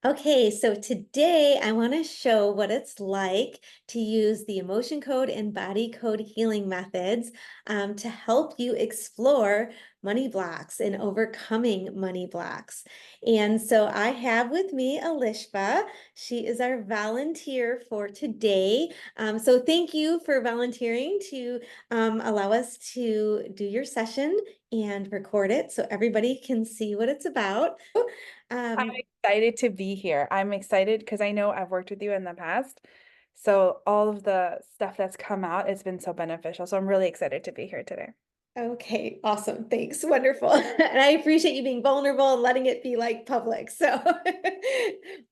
Okay, so today I want to show what it's like to use the emotion code and body code healing methods to help you explore money blocks and overcoming money blocks. And so I have with me Alishba. She is our volunteer for today. So thank you for volunteering to allow us to do your session and record it so everybody can see what it's about. I'm Um, excited to be here. I'm excited because I know I've worked with you in the past. So all of the stuff that's come out, it's been so beneficial. So I'm really excited to be here today. Okay, awesome. Thanks. Wonderful. And I appreciate you being vulnerable and letting it be like public. So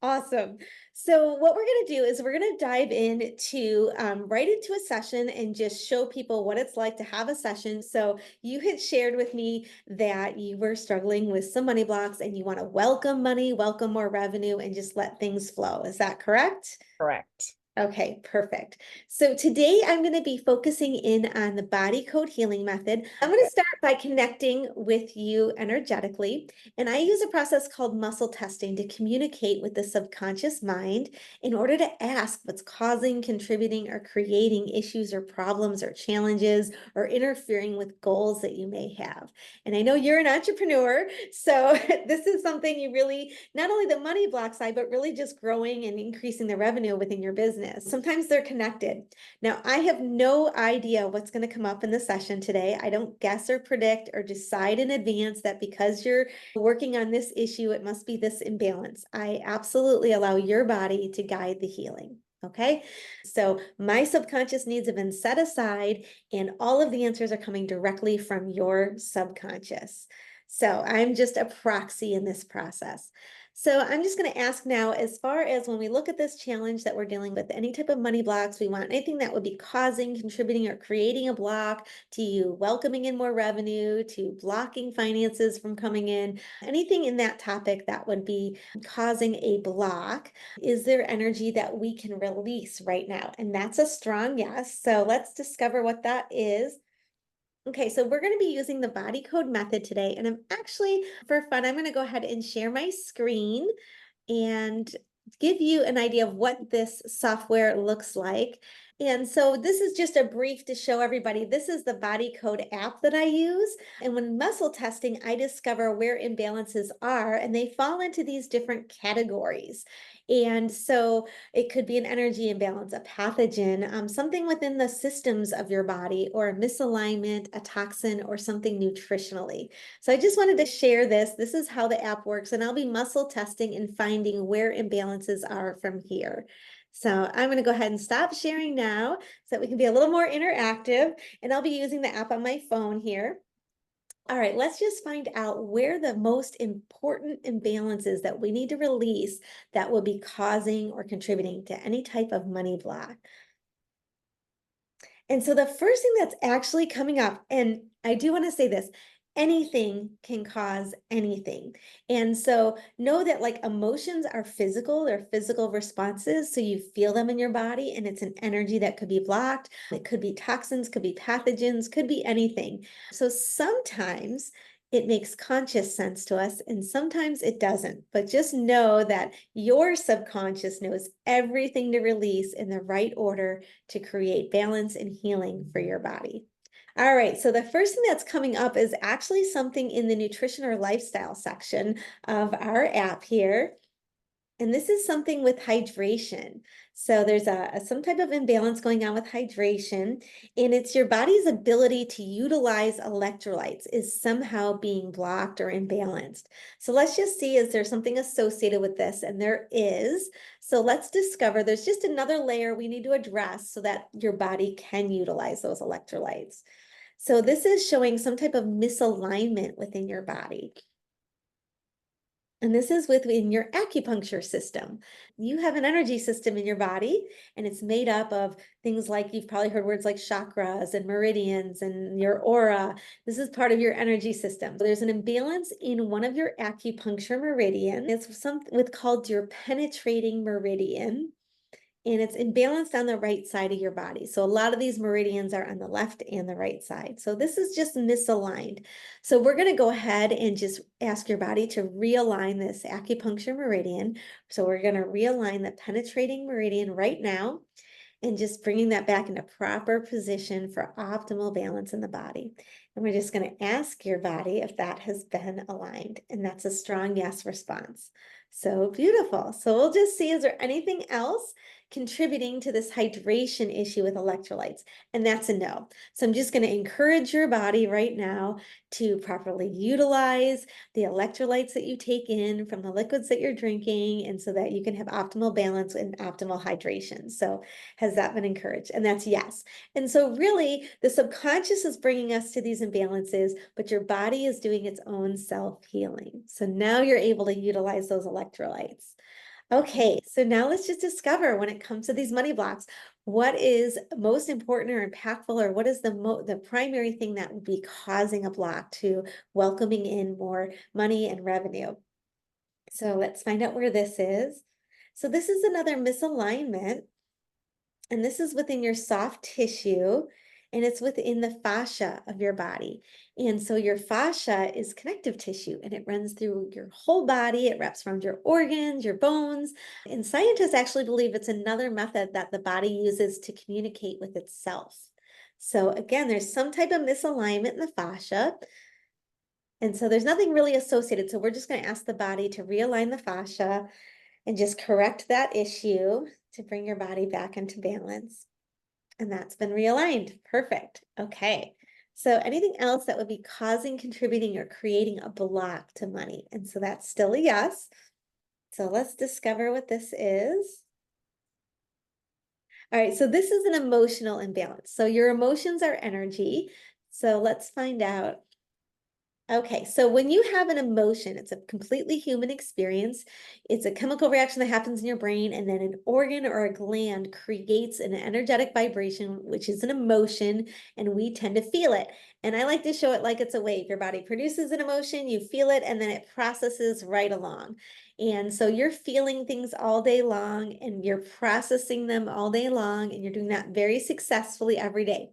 awesome. So what we're going to do is we're going to dive into right into a session and just show people what it's like to have a session. So you had shared with me that you were struggling with some money blocks and you want to welcome money, welcome more revenue, and just let things flow. Is that correct? Correct. Okay, perfect. So today I'm going to be focusing in on the body code healing method. I'm going to start by connecting with you energetically. And I use a process called muscle testing to communicate with the subconscious mind in order to ask what's causing, contributing, or creating issues or problems or challenges or interfering with goals that you may have. And I know you're an entrepreneur, so this is something you really, not only the money block side, but really just growing and increasing the revenue within your business. Sometimes they're connected. Now, I have no idea what's going to come up in the session today. I don't guess or predict or decide in advance that because you're working on this issue, it must be this imbalance. I absolutely allow your body to guide the healing. Okay, so my subconscious needs have been set aside, and all of the answers are coming directly from your subconscious. So I'm just a proxy in this process. So I'm just going to ask now, as far as when we look at this challenge that we're dealing with, any type of money blocks, we want anything that would be causing, contributing, or creating a block to you welcoming in more revenue, to blocking finances from coming in, anything in that topic that would be causing a block. Is there energy that we can release right now? And that's a strong yes. So let's discover what that is. Okay, so we're going to be using the body code method today. And I'm actually, for fun, I'm going to go ahead and share my screen and give you an idea of what this software looks like. And so this is just a brief to show everybody, this is the body code app that I use. And when muscle testing, I discover where imbalances are, and they fall into these different categories. And so it could be an energy imbalance, a pathogen, something within the systems of your body, or a misalignment, a toxin, or something nutritionally. So I just wanted to share this. This is how the app works, and I'll be muscle testing and finding where imbalances are from here. So I'm going to go ahead and stop sharing now so that we can be a little more interactive, and I'll be using the app on my phone here. All right, let's just find out where the most important imbalances that we need to release that will be causing or contributing to any type of money block. And so the first thing that's actually coming up, and I do want to say this, anything can cause anything. And so know that like emotions are physical, they're physical responses. So you feel them in your body, and it's an energy that could be blocked. It could be toxins, could be pathogens, could be anything. So sometimes it makes conscious sense to us, and sometimes it doesn't. But just know that your subconscious knows everything to release in the right order to create balance and healing for your body. All right, so the first thing that's coming up is actually something in the nutrition or lifestyle section of our app here. And this is something with hydration. So there's some type of imbalance going on with hydration, and it's your body's ability to utilize electrolytes is somehow being blocked or imbalanced. So let's just see, is there something associated with this? And there is. So let's discover there's just another layer we need to address so that your body can utilize those electrolytes. So this is showing some type of misalignment within your body. And this is within your acupuncture system. You have an energy system in your body, and it's made up of things like, you've probably heard words like chakras and meridians and your aura. This is part of your energy system. There's an imbalance in one of your acupuncture meridian. It's something with called your penetrating meridian. and it's imbalanced on the right side of your body. So a lot of these meridians are on the left and the right side. So this is just misaligned. So we're going to go ahead and just ask your body to realign this acupuncture meridian. So we're going to realign the penetrating meridian right now and just bringing that back into proper position for optimal balance in the body. And we're just going to ask your body if that has been aligned. And that's a strong yes response. So beautiful. So we'll just see, is there anything else contributing to this hydration issue with electrolytes? And that's a no. So I'm just going to encourage your body right now to properly utilize the electrolytes that you take in from the liquids that you're drinking, and so that you can have optimal balance and optimal hydration. So has that been encouraged? And that's yes. And so really the subconscious is bringing us to these imbalances, but your body is doing its own self-healing. So now you're able to utilize those electrolytes. Okay, so now let's just discover, when it comes to these money blocks, what is most important or impactful, or what is the primary thing that would be causing a block to welcoming in more money and revenue. So let's find out where this is. So this is another misalignment, and this is within your soft tissue, and it's within the fascia of your body. And so your fascia is connective tissue, and it runs through your whole body. It wraps around your organs, your bones. And scientists actually believe it's another method that the body uses to communicate with itself. So again, there's some type of misalignment in the fascia. And so there's nothing really associated. So we're just going to ask the body to realign the fascia and just correct that issue to bring your body back into balance. And that's been realigned. Perfect. Okay. So anything else that would be causing, contributing, or creating a block to money? And so that's still a yes. So let's discover what this is. All right, so this is an emotional imbalance. So your emotions are energy. So let's find out. Okay, so when you have an emotion, it's a completely human experience. It's a chemical reaction that happens in your brain, and then an organ or a gland creates an energetic vibration, which is an emotion, and we tend to feel it. And I like to show it like it's a wave. Your body produces an emotion, you feel it, and then it processes right along. And so you're feeling things all day long, and you're processing them all day long, and you're doing that very successfully every day.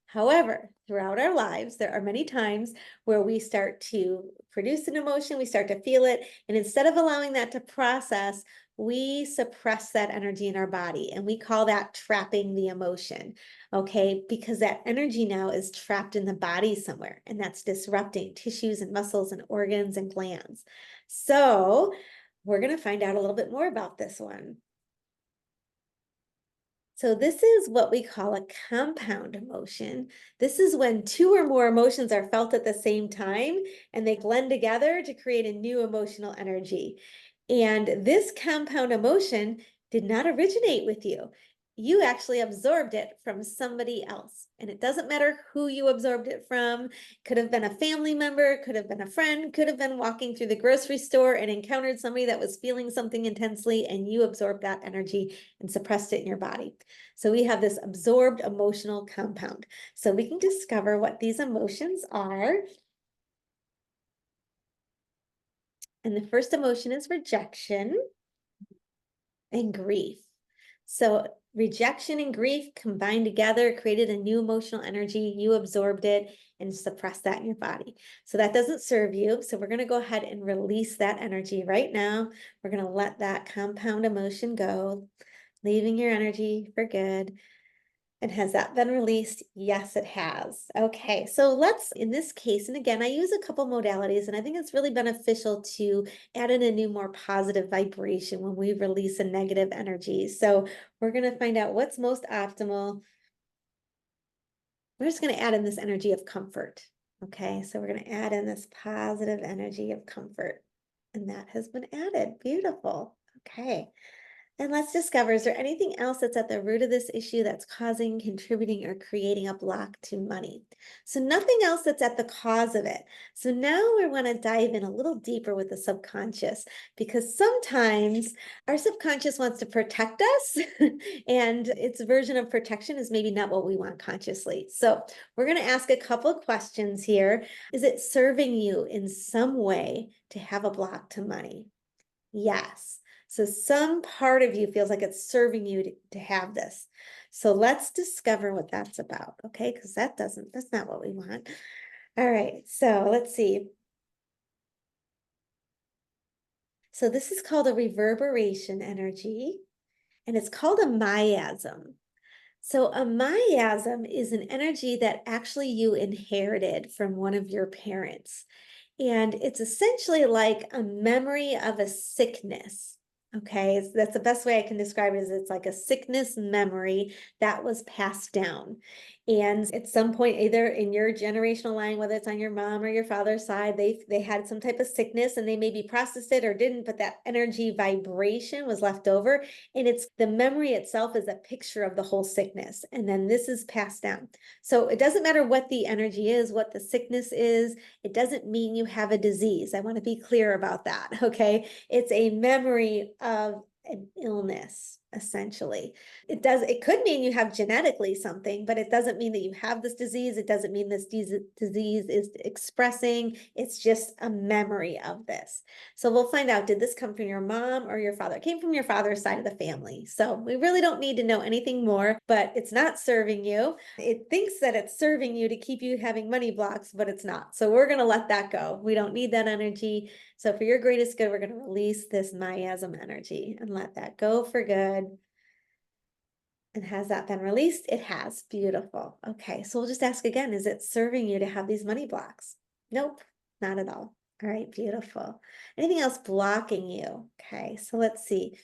However, throughout our lives, there are many times where we start to produce an emotion, we start to feel it, and instead of allowing that to process, we suppress that energy in our body, and we call that trapping the emotion, okay? Because that energy now is trapped in the body somewhere, and that's disrupting tissues and muscles and organs and glands. So we're going to find out a little bit more about this one. So this is what we call a compound emotion. This is when two or more emotions are felt at the same time, and they blend together to create a new emotional energy. And this compound emotion did not originate with you. You actually absorbed it from somebody else. And it doesn't matter who you absorbed it from. Could have been a family member, could have been a friend, could have been walking through the grocery store and encountered somebody that was feeling something intensely, and you absorbed that energy and suppressed it in your body. So we have this absorbed emotional compound. So we can discover what these emotions are. And the first emotion is rejection and grief. So rejection and grief combined together created a new emotional energy. You absorbed it and suppressed that in your body. So that doesn't serve you. So we're going to go ahead and release that energy right now. We're going to let that compound emotion go, leaving your energy for good. And has that been released? Yes, it has. Okay, so let's, in this case, and again, I use a couple modalities, and I think it's really beneficial to add in a new, more positive vibration when we release a negative energy. So we're going to find out what's most optimal. We're just going to add in this energy of comfort. Okay, so we're going to add in this positive energy of comfort. And that has been added. Beautiful. Okay. And let's discover, is there anything else that's at the root of this issue that's causing, contributing, or creating a block to money? So nothing else that's at the cause of it. So now we want to dive in a little deeper with the subconscious, because sometimes our subconscious wants to protect us and its version of protection is maybe not what we want consciously. So we're going to ask a couple questions here. Is it serving you in some way to have a block to money? Yes. So some part of you feels like it's serving you to have this. So let's discover what that's about, okay? Because that's not what we want. All right, so let's see. So this is called a reverberation energy, and it's called a miasm. So a miasm is an energy that actually you inherited from one of your parents. And it's essentially like a memory of a sickness. Okay, that's the best way I can describe it, is it's like a sickness memory that was passed down. And at some point, either in your generational line, whether it's on your mom or your father's side, they had some type of sickness and they maybe processed it or didn't, but that energy vibration was left over. And it's the memory itself is a picture of the whole sickness. And then this is passed down. So it doesn't matter what the energy is, what the sickness is, it doesn't mean you have a disease. I want to be clear about that, okay? It's a memory of an illness, essentially. It could mean you have genetically something, but it doesn't mean that you have this disease. It doesn't mean this disease is expressing. It's just a memory of this. So we'll find out, did this come from your mom or your father? It came from your father's side of the family. So we really don't need to know anything more, but it's not serving you. It thinks that it's serving you to keep you having money blocks, but it's not. So we're going to let that go. We don't need that energy. So for your greatest good, we're going to release this miasm energy and let that go for good. And has that been released? It has. Beautiful. Okay, so we'll just ask again, is it serving you to have these money blocks? Nope, not at all. All right, beautiful. Anything else blocking you? Okay, so let's see.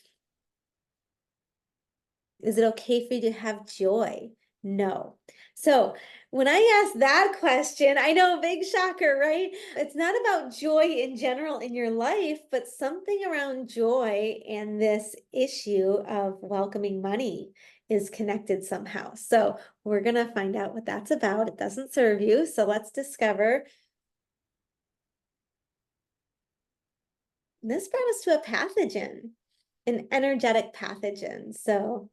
Is it okay for you to have joy? No. So when I ask that question, I know, big shocker, right? It's not about joy in general in your life, but something around joy and this issue of welcoming money is connected somehow. So we're going to find out what that's about. It doesn't serve you. So let's discover. This brought us to a pathogen, an energetic pathogen. So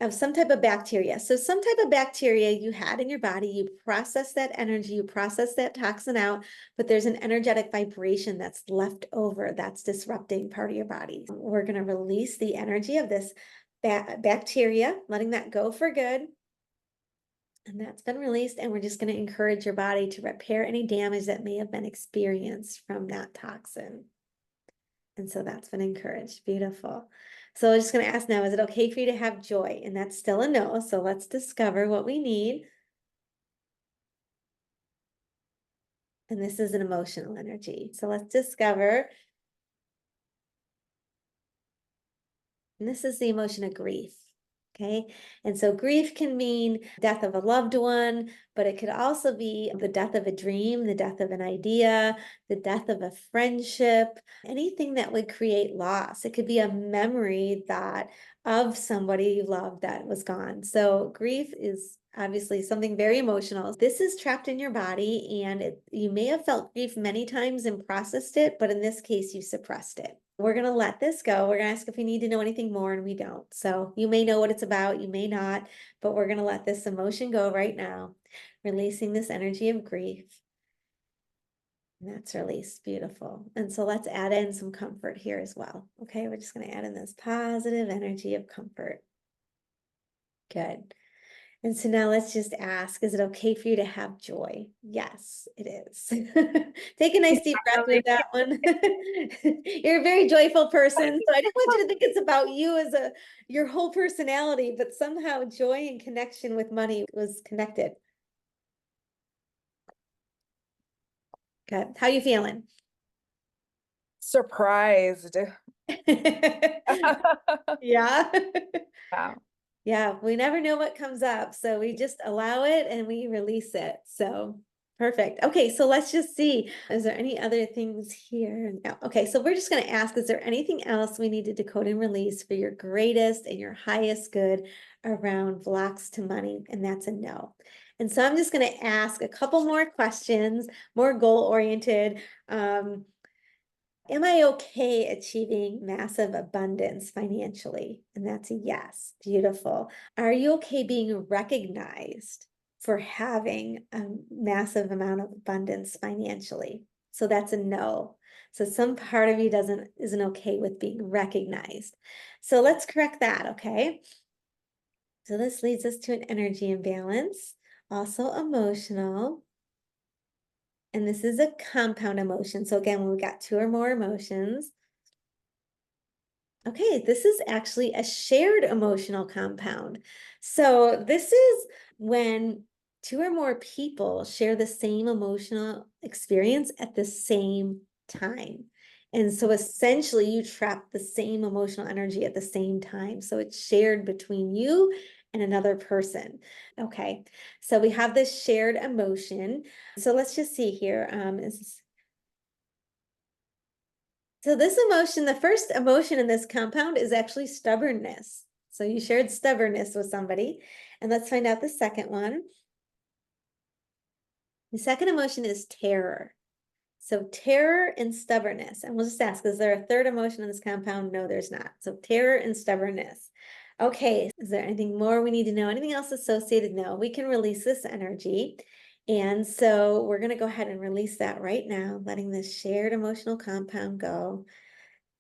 of some type of bacteria. So some type of bacteria you had in your body, you process that energy, you process that toxin out, but there's an energetic vibration that's left over that's disrupting part of your body. We're going to release the energy of this bacteria, letting that go for good. And that's been released, and we're just going to encourage your body to repair any damage that may have been experienced from that toxin. And so that's been encouraged. Beautiful. So I'm just going to ask now, is it okay for you to have joy? And that's still a no. So let's discover what we need. And this is an emotional energy. So let's discover. And this is the emotion of grief. Okay. And so grief can mean death of a loved one, but it could also be the death of a dream, the death of an idea, the death of a friendship, anything that would create loss. It could be a memory that of somebody you loved that was gone. So grief is obviously something very emotional. This is trapped in your body, and you may have felt grief many times and processed it, but in this case, you suppressed it. We're going to let this go. We're going to ask if we need to know anything more, and we don't. So you may know what it's about, you may not, but we're going to let this emotion go right now, releasing this energy of grief. And that's released. Beautiful. And so let's add in some comfort here as well. Okay, we're just going to add in this positive energy of comfort. Good. And so now let's just ask, is it okay for you to have joy? Yes, it is. Take a nice deep breath with that one. You're a very joyful person. So I don't want you to think it's about you as your whole personality, but somehow joy and connection with money was connected. Good. How you feeling? Surprised. Yeah. Wow. Yeah, we never know what comes up. So we just allow it and we release it. So perfect. Okay, so let's just see. Is there any other things here? No. Okay, so we're just going to ask, is there anything else we need to decode and release for your greatest and your highest good around blocks to money? And that's a no. And so I'm just going to ask a couple more questions, more goal-oriented. Am I okay achieving massive abundance financially? And that's a yes. Beautiful. Are you okay being recognized for having a massive amount of abundance financially? So that's a no. So some part of you isn't okay with being recognized. So let's correct that, okay? So this leads us to an energy imbalance, also emotional. And this is a compound emotion. So again, when we got two or more emotions, okay, this is actually a shared emotional compound. So this is when two or more people share the same emotional experience at the same time. And so essentially you trap the same emotional energy at the same time. So it's shared between you and another person. Okay, so we have this shared emotion. So let's just see here. So this emotion, the first emotion in this compound is actually stubbornness. So you shared stubbornness with somebody. And let's find out the second one. The second emotion is terror. So terror and stubbornness. And we'll just ask, is there a third emotion in this compound? No, there's not. So terror and stubbornness. Okay, is there anything more we need to know? Anything else associated? No, we can release this energy. And so we're going to go ahead and release that right now, letting this shared emotional compound go.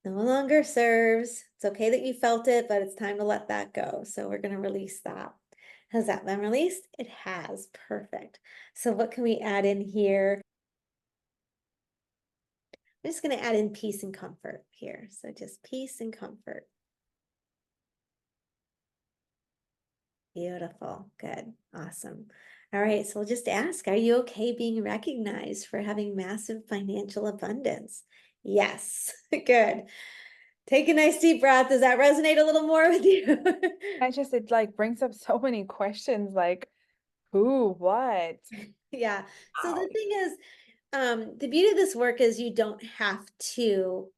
No longer serves. It's okay that you felt it, but it's time to let that go. So we're going to release that. Has that been released? It has. Perfect. So what can we add in here? I'm just going to add in peace and comfort here. So just peace and comfort. Beautiful. Good. Awesome. All right. So we'll just ask, are you okay being recognized for having massive financial abundance? Yes. Good. Take a nice deep breath. Does that resonate a little more with you? It like brings up so many questions like who, what? Yeah. So Wow. the thing is, the beauty of this work is you don't have to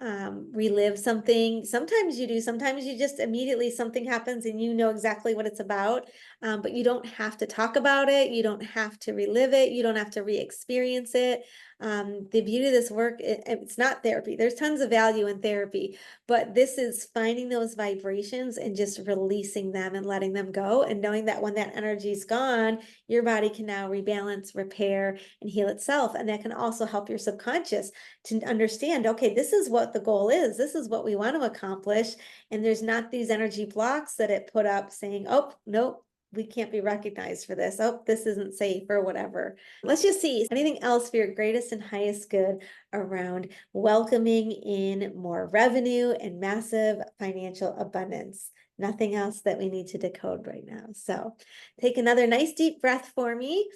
relive something. Sometimes you do, sometimes you just immediately something happens and you know exactly what it's about. But you don't have to talk about it. You don't have to relive it. You don't have to re-experience it. The beauty of this work, it's not therapy. There's tons of value in therapy, but this is finding those vibrations and just releasing them and letting them go and knowing that when that energy is gone, your body can now rebalance, repair, and heal itself. And that can also help your subconscious to understand, okay, this is what the goal is. This is what we want to accomplish. And there's not these energy blocks that it put up saying, oh, nope, we can't be recognized for this. Oh, this isn't safe or whatever. Let's just see anything else for your greatest and highest good around welcoming in more revenue and massive financial abundance. Nothing else that we need to decode right now. So take another nice deep breath for me.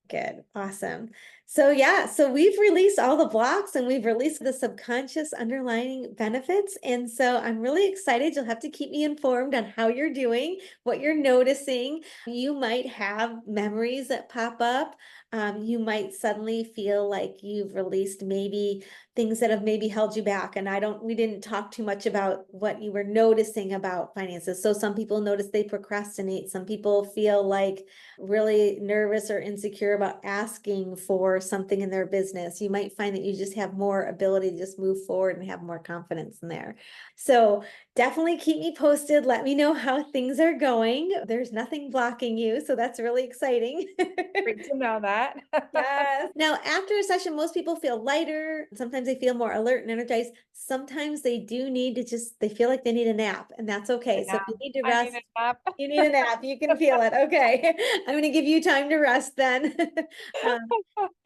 Good. Awesome. So yeah, so we've released all the blocks and we've released the subconscious underlying benefits. And so I'm really excited. You'll have to keep me informed on how you're doing, what you're noticing. You might have memories that pop up. You might suddenly feel like you've released maybe things that have maybe held you back. And we didn't talk too much about what you were noticing about finances. So some people notice they procrastinate. Some people feel like really nervous or insecure about asking for something in their business. You might find that you just have more ability to just move forward and have more confidence in there. So definitely keep me posted. Let me know how things are going. There's nothing blocking you, so that's really exciting. Great to know that. Yes. Now, after a session, most people feel lighter. Sometimes they feel more alert and energized. Sometimes they do need to they feel like they need a nap, and that's okay. So Yeah, if you need to I need rest, a nap. you need a nap. You can feel it. Okay. I'm going to give you time to rest then. And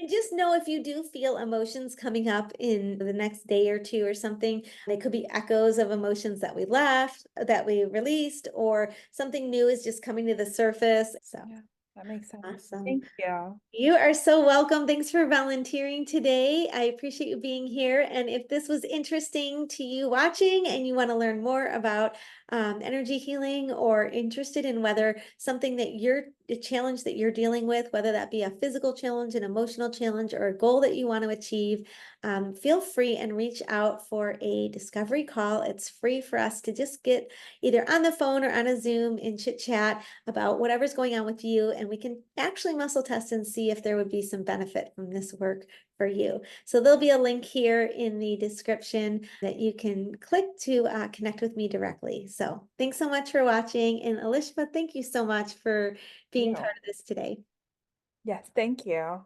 just know if you do feel emotions coming up in the next day or two or something, they could be echoes of emotions that we left, that we released, or something new is just coming to the surface. So Yeah, that makes sense. awesome. Thank you. You are so welcome. Thanks for volunteering today. I appreciate you being here. And if this was interesting to you watching and you want to learn more about energy healing or interested in whether something that a challenge that you're dealing with, whether that be a physical challenge, an emotional challenge, or a goal that you want to achieve, feel free and reach out for a discovery call. It's free for us to just get either on the phone or on a Zoom and chit chat about whatever's going on with you. And we can actually muscle test and see if there would be some benefit from this work for you. So there'll be a link here in the description that you can click to connect with me directly. So thanks so much for watching. And Elishma, thank you so much for being You. part of this today. Yes, thank you.